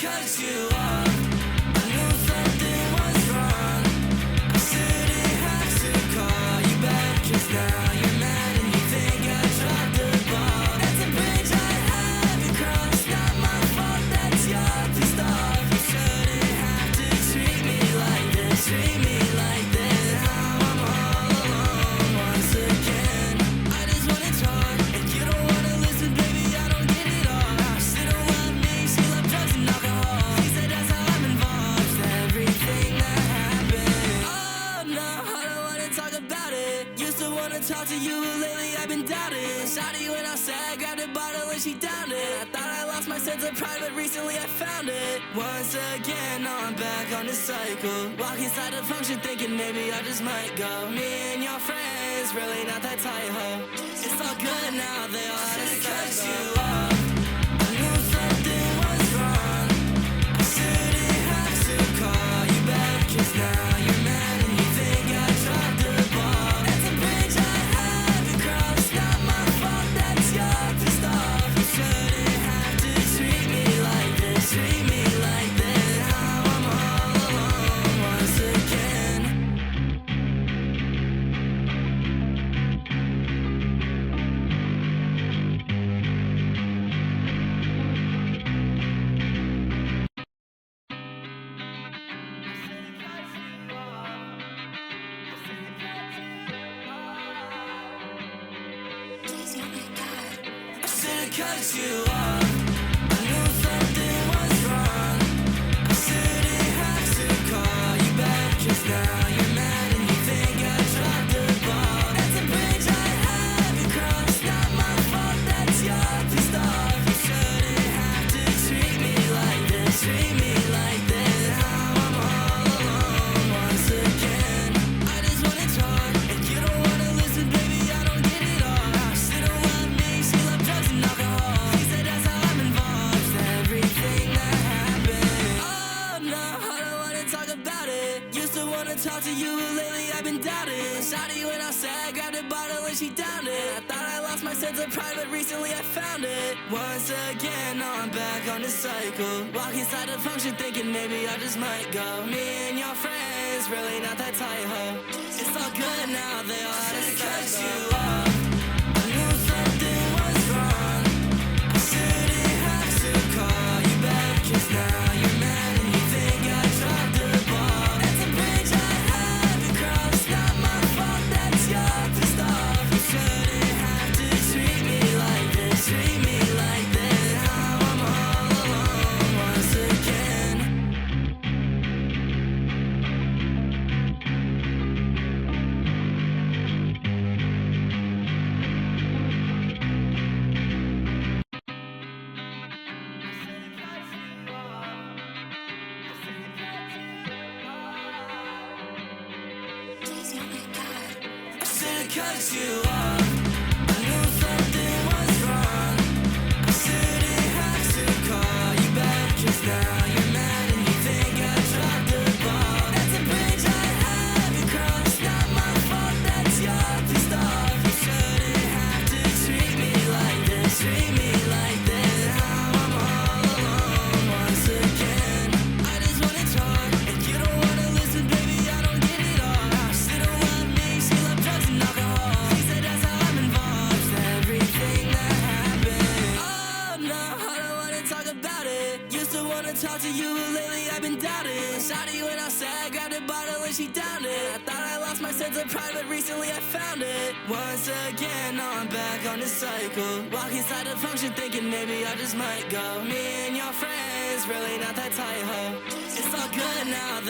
cut you off. I knew something was wrong. I shouldn't have to call you back, 'cause now you're mad and you think I dropped the ball. That's a bridge I haven't crossed. Not my fault, that's your pissed off. You shouldn't have to treat me like this. Treat me like this. Now I'm all alone once again. I just wanna talk and you don't wanna listen, baby. I don't get it all. She don't love me, she loves drugs and alcohol. She said that's how I'm involved. Everything that happened. Oh no, I don't wanna talk about it. Used to wanna talk to you, lately I've been doubting. Shawty went outside, grabbed a bottle and she downed it. I thought I lost my sense of pride, but recently I found it. Once again, now I'm back on this cycle. Walk inside the function thinking maybe I just might go. Me and your friends, really not that tight, ho. It's all good now, they all had to cut you off. I knew something was wrong. I shouldn't have to call you back, 'cause now you're mad and you think I dropped the ball. That's a bridge I haven't crossed. Not my fault, that's your pissed off. You shouldn't have to treat me like this. Treat me like this. Now I'm all alone once again. I should've cut you off. I knew something was wrong. I shouldn't have to call you back, 'cause now you're mad and you think I dropped the ball. That's a bridge I haven't crossed. Not my fault, that's your pissed off. You shouldn't have to treat me like this. Treat me like this. Now I'm all alone once again. I just wanna talk and you don't wanna listen, baby. I don't get it all. She don't love me, she loves drugs and alcohol. She said that's how I'm involved. Everything that happened. Oh no, I don't wanna talk about it. Used to wanna talk to you, lately I've been doubting. Shawty went outside, grabbed a bottle and she downed it. I thought I lost my sense of pride, but recently I found it. Once again, now I'm back on this cycle. Walk inside the function thinking maybe I just might go. Me and your friends, really not that tight, ho. It's all good now, they all had to cut you off. I knew something was wrong. I shouldn't have to call you back, 'cause now you're mad and you think I dropped the ball. That's a bridge I haven't crossed. Not my fault, that's your pissed off. You shouldn't have to treat me like this. Treat me like this. Now I'm all alone once again. I should've cut you off. I knew something was wrong. I shouldn't have to call you back, 'cause now you're mad and you think I dropped the ball. That's a bridge I haven't crossed. Not my fault, that's your pissed off. You shouldn't have to treat me like this. Treat me like this. Now I'm all alone once again. I just wanna talk and you don't wanna listen, baby. I don't get it all. She don't love me, she loves drugs and alcohol. She said that's how I'm involved. Everything that happened. Oh no, I don't wanna talk about it. Used to wanna talk to you, lately I've been doubting. Shawty went outside, grabbed a bottle and she downed it. I thought I lost my sense of pride, but recently I found it. Once again, now I'm back on this cycle. Walk inside the function thinking maybe I just might go. Me and your friends, really not that tight, ho. It's all good now,